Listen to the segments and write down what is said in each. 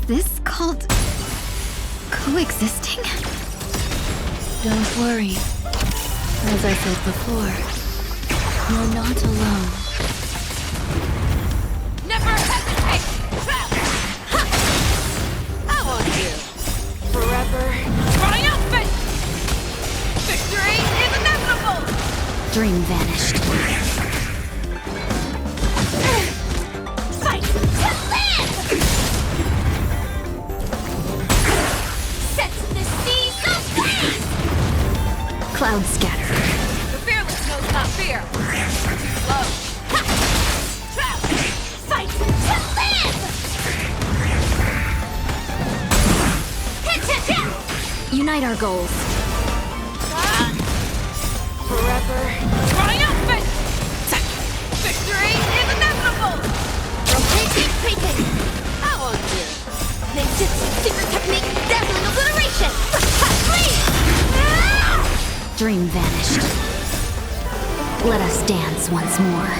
this called coexisting? Don't worry. As I said before, you're not alone. Never hesitate! I want you. Forever. Triumphant! Victory is inevitable! Dream vanished. Fight to live! Set the seas of fast! Cloud scatter. The fearless knows not fear. Love. Ha! Trap! Fight to live! Hit, hit, hit! Unite our goals. Forever. Triumphant! Victory is inevitable! Rotating, peeking. I want you. Ninjutsu secret technique, dazzling obliteration. Please! Dream vanished. Let us dance once more.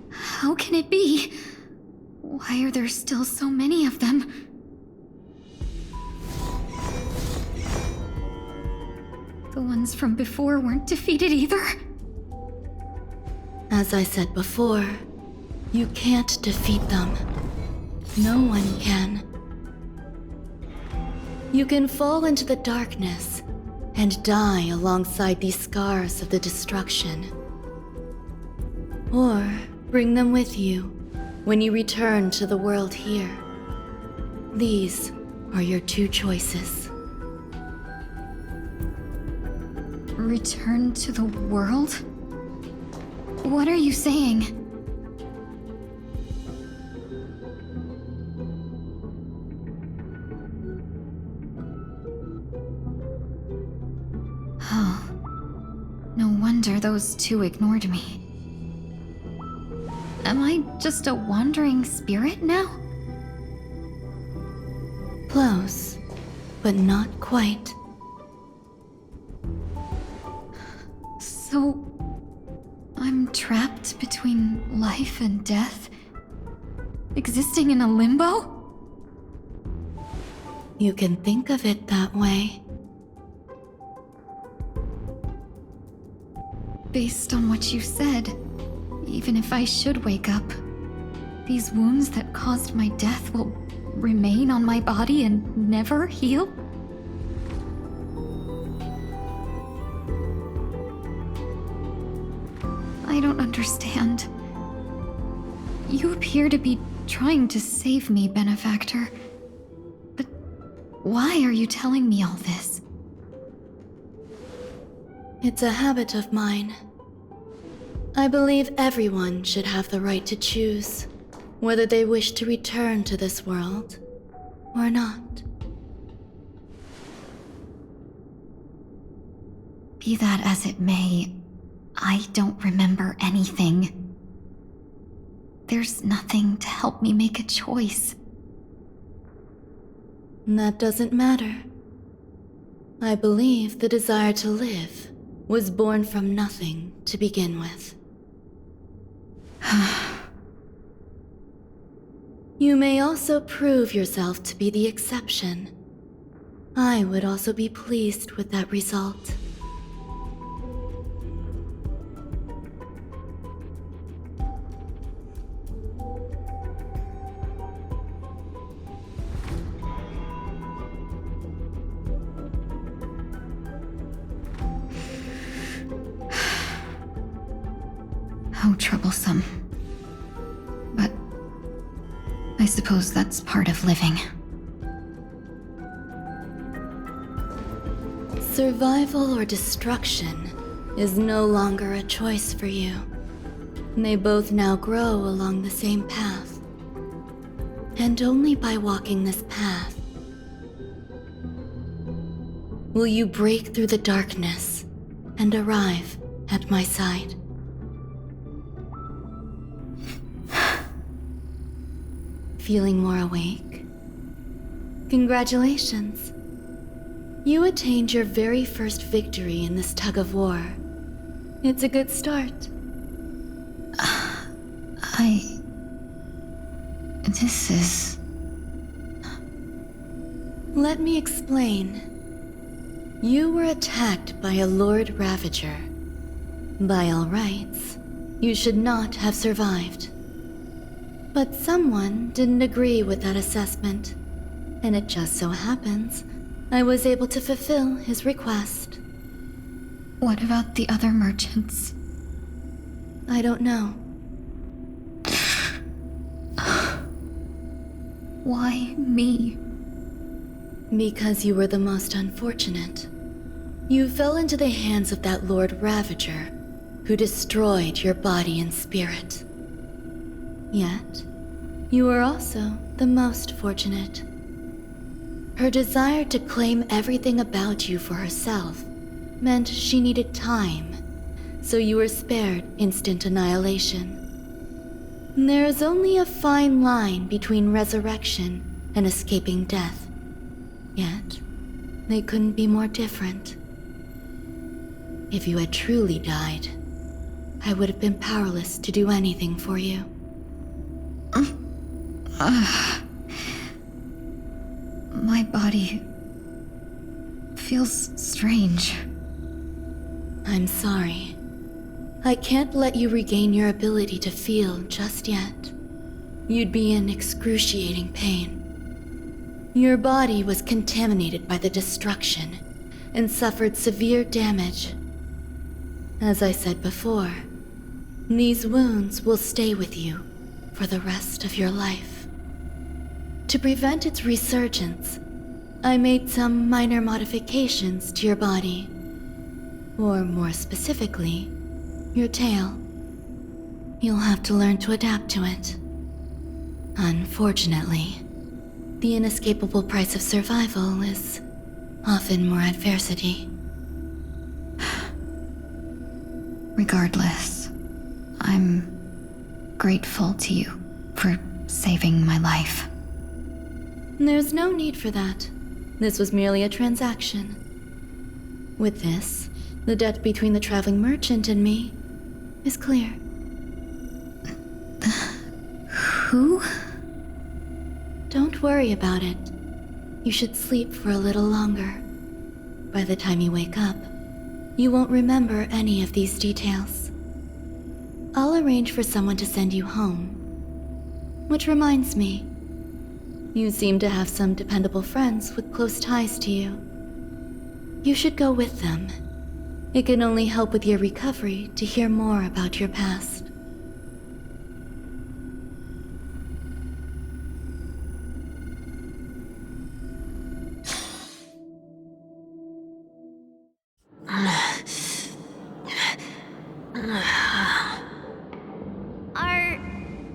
How can it be? Why are there still so many of them? The ones from before weren't defeated either? As I said before, you can't defeat them. No one can. You can fall into the darkness and die alongside these scars of the destruction. Or bring them with you when you return to the world here. These are your two choices. Return to the world? What are you saying? Oh. No wonder those two ignored me. Am I just a wandering spirit now? Close, but not quite. So, I'm trapped between life and death? Existing in a limbo? You can think of it that way. Based on what you said, even if I should wake up, these wounds that caused my death will remain on my body and never heal? I don't understand. You appear to be trying to save me, Benefactor. But why are you telling me all this? It's a habit of mine. I believe everyone should have the right to choose whether they wish to return to this world or not. Be that as it may, I don't remember anything. There's nothing to help me make a choice. That doesn't matter. I believe the desire to live was born from nothing to begin with. You may also prove yourself to be the exception. I would also be pleased with that result. How troublesome. But I suppose that's part of living. Survival or destruction is no longer a choice for you. They both now grow along the same path. And only by walking this path will you break through the darkness and arrive at my side. Feeling more awake? Congratulations. You attained your very first victory in this tug of war. It's a good start. This is... Let me explain. You were attacked by a Lord Ravager. By all rights, you should not have survived. But someone didn't agree with that assessment, and it just so happens I was able to fulfill his request. What about the other merchants? I don't know. Why me? Because you were the most unfortunate. You fell into the hands of that Lord Ravager, who destroyed your body and spirit. Yet, you were also the most fortunate. Her desire to claim everything about you for herself meant she needed time, so you were spared instant annihilation. There is only a fine line between resurrection and escaping death. Yet, they couldn't be more different. If you had truly died, I would have been powerless to do anything for you. My body feels strange. I'm sorry. I can't let you regain your ability to feel just yet. You'd be in excruciating pain. Your body was contaminated by the destruction and suffered severe damage. As I said before, these wounds will stay with you for the rest of your life. To prevent its resurgence, I made some minor modifications to your body. Or more specifically, your tail. You'll have to learn to adapt to it. Unfortunately, the inescapable price of survival is often more adversity. Regardless, I'm grateful to you for saving my life. There's no need for that. This was merely a transaction. With this, the debt between the traveling merchant and me is clear. Who? Don't worry about it. You should sleep for a little longer. By the time you wake up, you won't remember any of these details. I'll arrange for someone to send you home. Which reminds me, you seem to have some dependable friends with close ties to you. You should go with them. It can only help with your recovery to hear more about your past.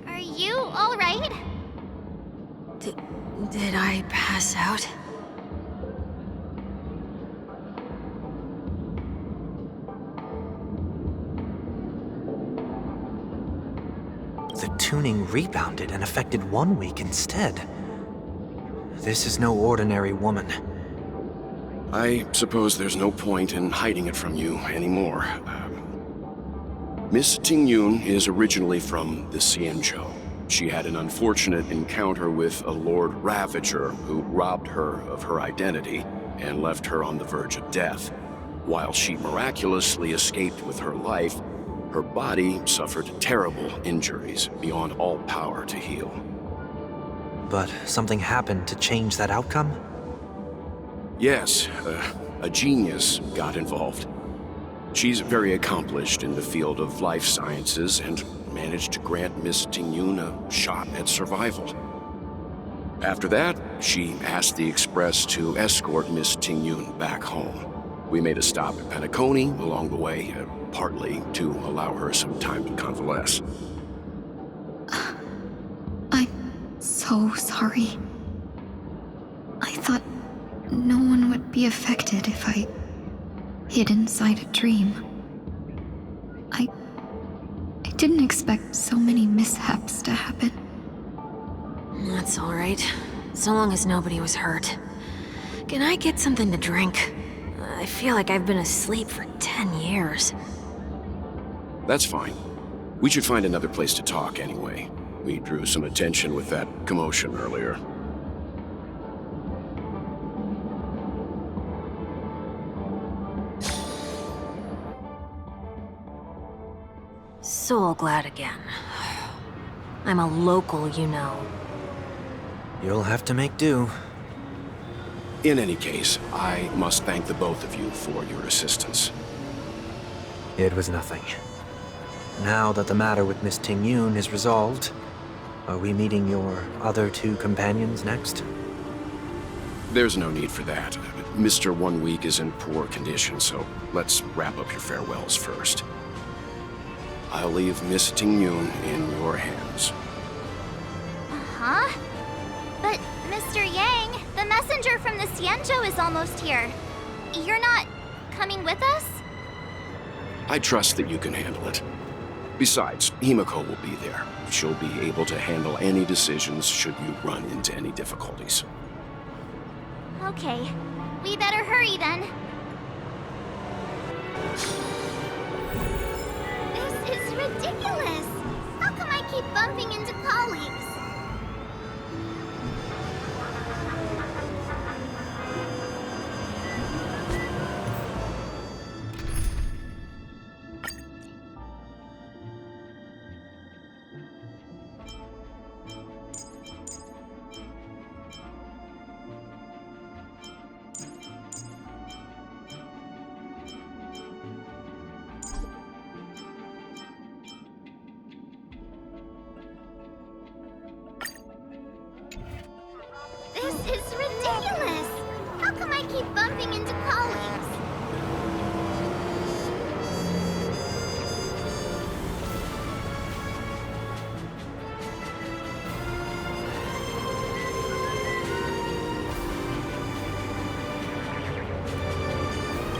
Are you all right? Did I pass out? The tuning rebounded and affected 1 week instead. This is no ordinary woman. I suppose there's no point in hiding it from you anymore. Miss Tingyun is originally from the Xianzhou. She had an unfortunate encounter with a Lord Ravager who robbed her of her identity and left her on the verge of death. While she miraculously escaped with her life, her body suffered terrible injuries beyond all power to heal. But something happened to change that outcome? Yes, a genius got involved. She's very accomplished in the field of life sciences and managed to grant Miss Tingyun a shot at survival. After that, she asked the Express to escort Miss Tingyun back home. We made a stop at Penacony along the way, partly to allow her some time to convalesce. I'm so sorry. I thought no one would be affected if I hid inside a dream. I didn't expect so many mishaps to happen. That's all right. So long as nobody was hurt. Can I get something to drink? I feel like I've been asleep for 10 years. That's fine. We should find another place to talk anyway. We drew some attention with that commotion earlier. Soul glad again. I'm a local, you know. You'll have to make do. In any case, I must thank the both of you for your assistance. It was nothing. Now that the matter with Miss Ting-Yun is resolved, are we meeting your other two companions next? There's no need for that. Mr. 1 Week is in poor condition, so let's wrap up your farewells first. I'll leave Miss Ting-Yun in your hands. Huh? But, Mr. Yang, the messenger from the Xianzhou is almost here. You're not coming with us? I trust that you can handle it. Besides, Himiko will be there. She'll be able to handle any decisions should you run into any difficulties. Okay. We better hurry then. This is ridiculous! How come I keep bumping into colleagues? This is ridiculous! How come I keep bumping into colleagues?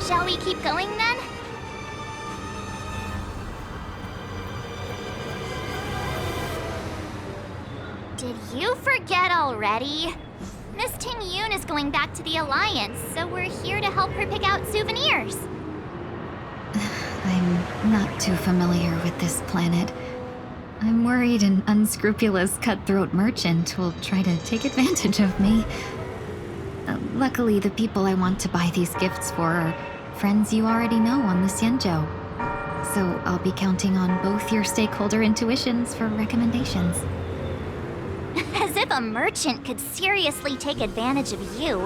Shall we keep going then? Did you forget already? Miss Ting-Yun is going back to the Alliance, so we're here to help her pick out souvenirs. I'm not too familiar with this planet. I'm worried an unscrupulous cutthroat merchant will try to take advantage of me. Luckily, the people I want to buy these gifts for are friends you already know on the Xianzhou. So I'll be counting on both your stakeholder intuitions for recommendations. As if a merchant could seriously take advantage of you.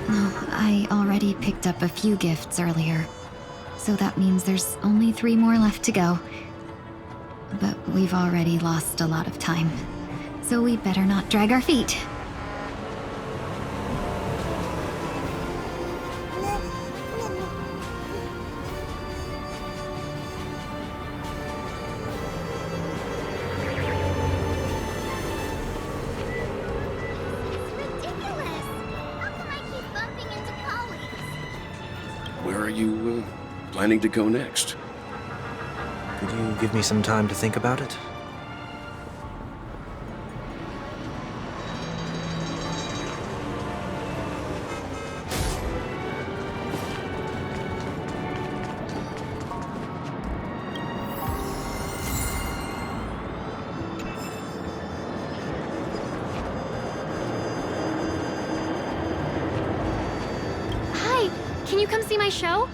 No, I already picked up a few gifts earlier. So that means there's only 3 more left to go. But we've already lost a lot of time. So we better not drag our feet. Ridiculous! How come I keep bumping into colleagues? Where are you planning to go next? Could you give me some time to think about it? Hi, can you come see my show?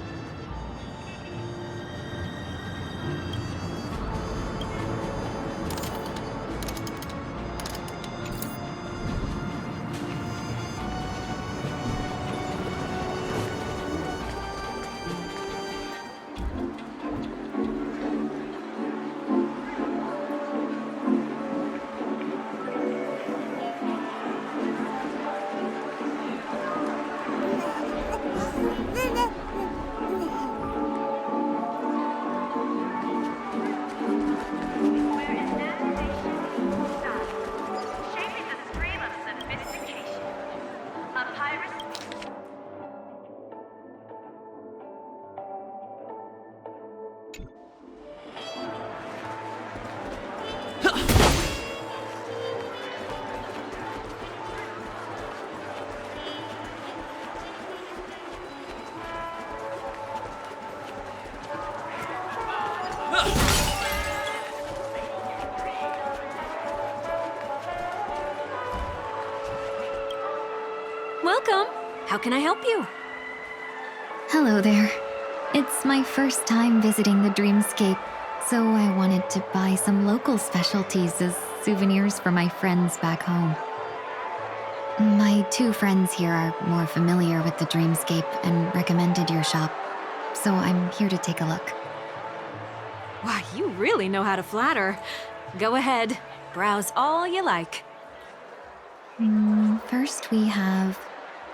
Welcome. How can I help you? Hello there. It's my first time visiting the Dreamscape, so I wanted to buy some local specialties as souvenirs for my friends back home. My two friends here are more familiar with the Dreamscape and recommended your shop, so I'm here to take a look. Why, you really know how to flatter. Go ahead. Browse all you like. First we have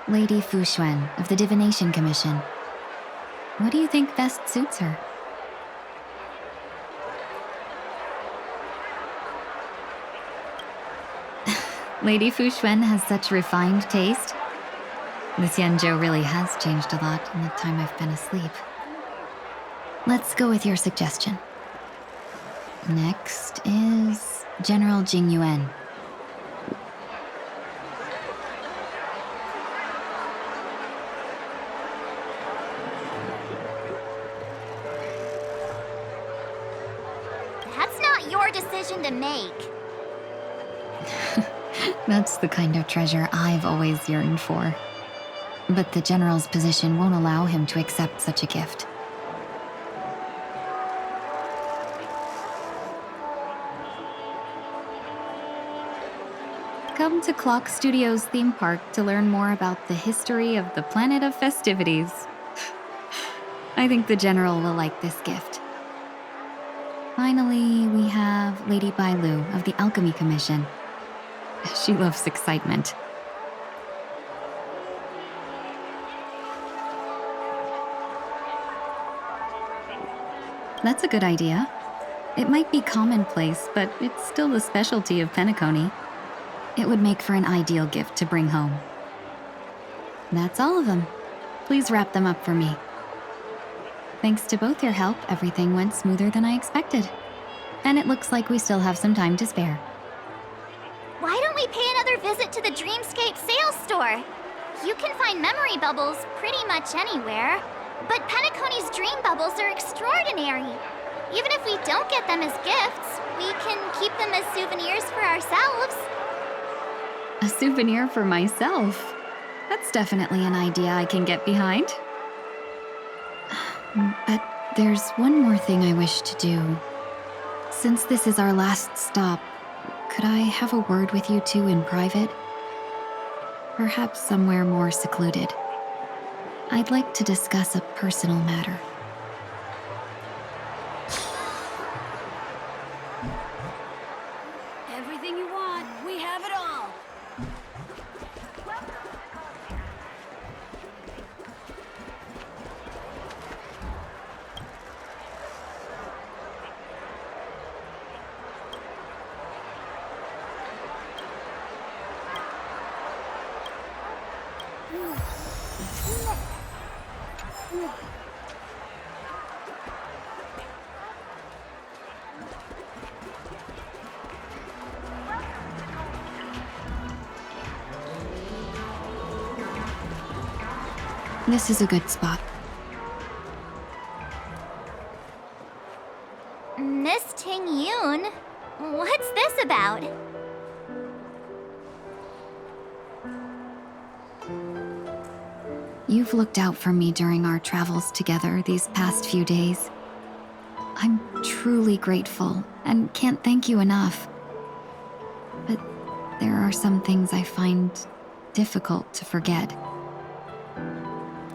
Lady Fuxuan of the Divination Commission. What do you think best suits her? Lady Fuxuan has such refined taste. The Xianzhou really has changed a lot in the time I've been asleep. Let's go with your suggestion. Next is General Jing Yuan. That's not your decision to make. That's the kind of treasure I've always yearned for. But the General's position won't allow him to accept such a gift. Come to Clock Studios theme park to learn more about the history of the planet of festivities. I think the General will like this gift. Finally, we have Lady Bailu of the Alchemy Commission. She loves excitement. That's a good idea. It might be commonplace, but it's still the specialty of Penacony. It would make for an ideal gift to bring home. That's all of them. Please wrap them up for me. Thanks to both your help, everything went smoother than I expected. And it looks like we still have some time to spare. Why don't we pay another visit to the Dreamscape sales store? You can find memory bubbles pretty much anywhere, but Penacony's dream bubbles are extraordinary. Even if we don't get them as gifts, we can keep them as souvenirs for ourselves. A souvenir for myself? That's definitely an idea I can get behind. But there's one more thing I wish to do. Since this is our last stop, could I have a word with you two in private? Perhaps somewhere more secluded. I'd like to discuss a personal matter. Everything you want, we have it all. This is a good spot. Miss Ting Yoon, what's this about? You've looked out for me during our travels together these past few days. I'm truly grateful and can't thank you enough. But there are some things I find difficult to forget.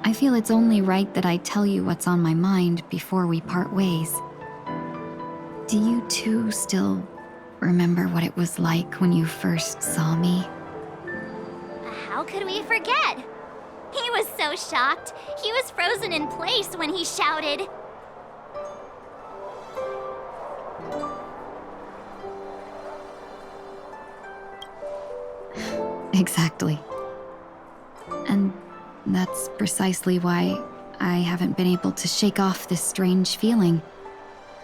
I feel it's only right that I tell you what's on my mind before we part ways. Do you two still remember what it was like when you first saw me? How could we forget? He was so shocked. He was frozen in place when he shouted. Exactly. And that's precisely why I haven't been able to shake off this strange feeling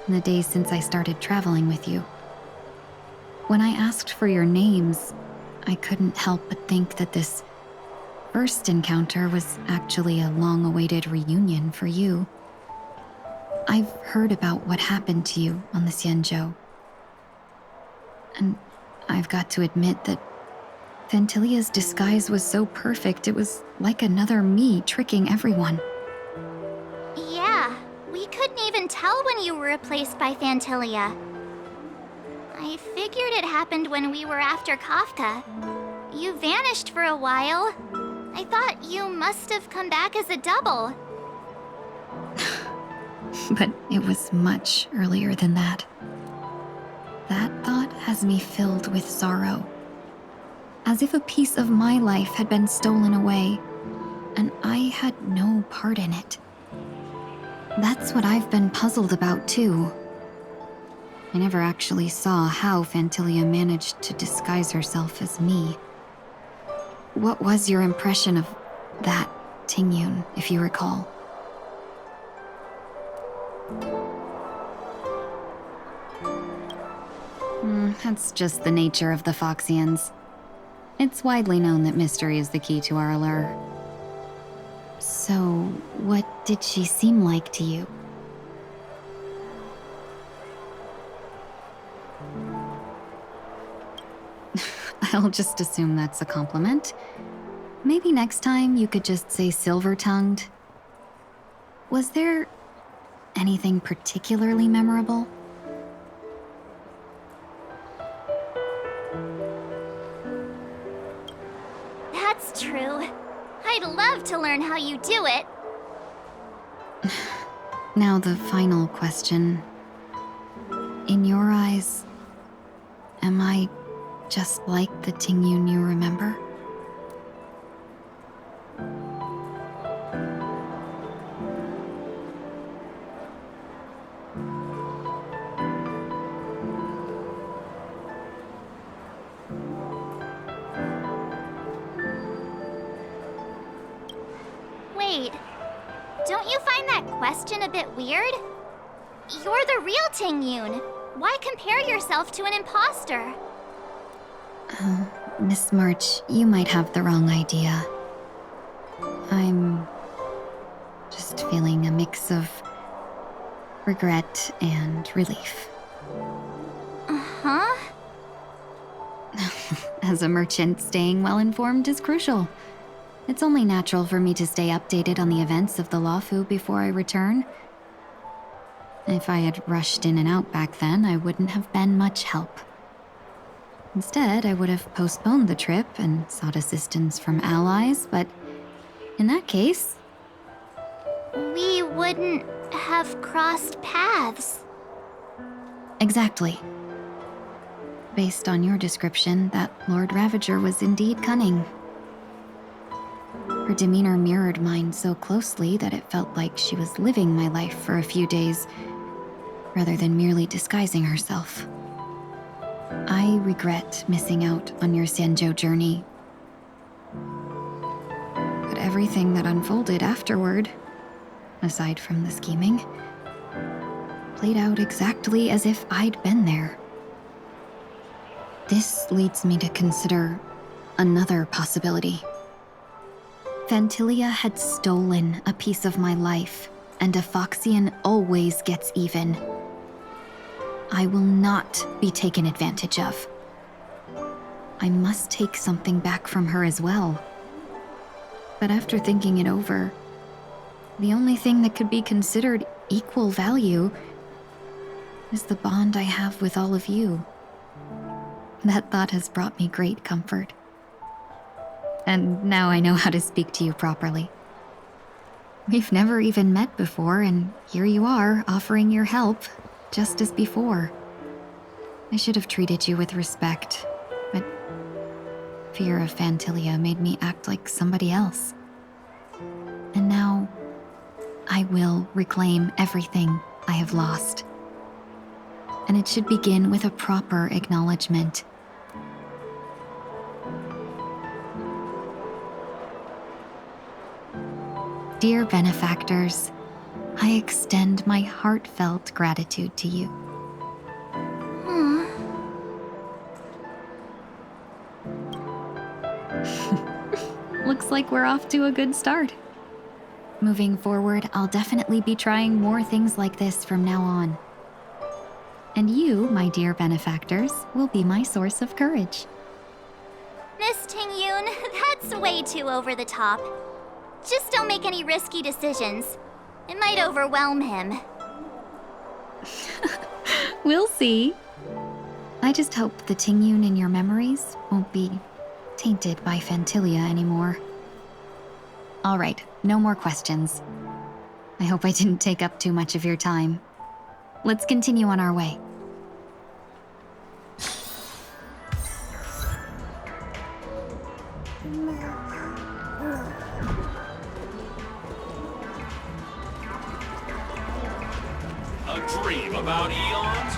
in the days since I started traveling with you. When I asked for your names, I couldn't help but think that this first encounter was actually a long-awaited reunion for you. I've heard about what happened to you on the Xianzhou. And I've got to admit that Fantilia's disguise was so perfect, it was like another me tricking everyone. Yeah, we couldn't even tell when you were replaced by Fantilia. I figured it happened when we were after Kafka. You vanished for a while. I thought you must have come back as a double. But it was much earlier than that. That thought has me filled with sorrow. As if a piece of my life had been stolen away, and I had no part in it. That's what I've been puzzled about, too. I never actually saw how Fantilia managed to disguise herself as me. What was your impression of that Tingyun, if you recall? That's just the nature of the Foxians. It's widely known that mystery is the key to our allure. So, what did she seem like to you? I'll just assume that's a compliment. Maybe next time you could just say silver-tongued. Was there anything particularly memorable? That's true. I'd love to learn how you do it. Now the final question. In your eyes, am I just like the Tingyun you remember? Wait, don't you find that question a bit weird? You're the real Tingyun. Why compare yourself to an imposter? Miss March, you might have the wrong idea. I'm just feeling a mix of regret and relief. Huh? As a merchant, staying well-informed is crucial. It's only natural for me to stay updated on the events of the Lawfu before I return. If I had rushed in and out back then, I wouldn't have been much help. Instead, I would have postponed the trip and sought assistance from allies, but in that case... We wouldn't have crossed paths. Exactly. Based on your description, that Lord Ravager was indeed cunning. Her demeanor mirrored mine so closely that it felt like she was living my life for a few days, rather than merely disguising herself. I regret missing out on your Sanjo journey. But everything that unfolded afterward, aside from the scheming, played out exactly as if I'd been there. This leads me to consider another possibility. Fantilia had stolen a piece of my life, and a Foxian always gets even. I will not be taken advantage of. I must take something back from her as well. But after thinking it over, the only thing that could be considered equal value is the bond I have with all of you. That thought has brought me great comfort. And now I know how to speak to you properly. We've never even met before, and here you are, offering your help, just as before. I should have treated you with respect, but fear of Fantilia made me act like somebody else. And now, I will reclaim everything I have lost. And it should begin with a proper acknowledgement. Dear benefactors, I extend my heartfelt gratitude to you. Looks like we're off to a good start. Moving forward, I'll definitely be trying more things like this from now on. And you, my dear benefactors, will be my source of courage. Miss Ting-yoon, that's way too over the top. Just don't make any risky decisions. It might overwhelm him. We'll see. I just hope the Ting-yoon in your memories won't be tainted by Phantilia anymore. All right, no more questions. I hope I didn't take up too much of your time. Let's continue on our way. A dream about eons?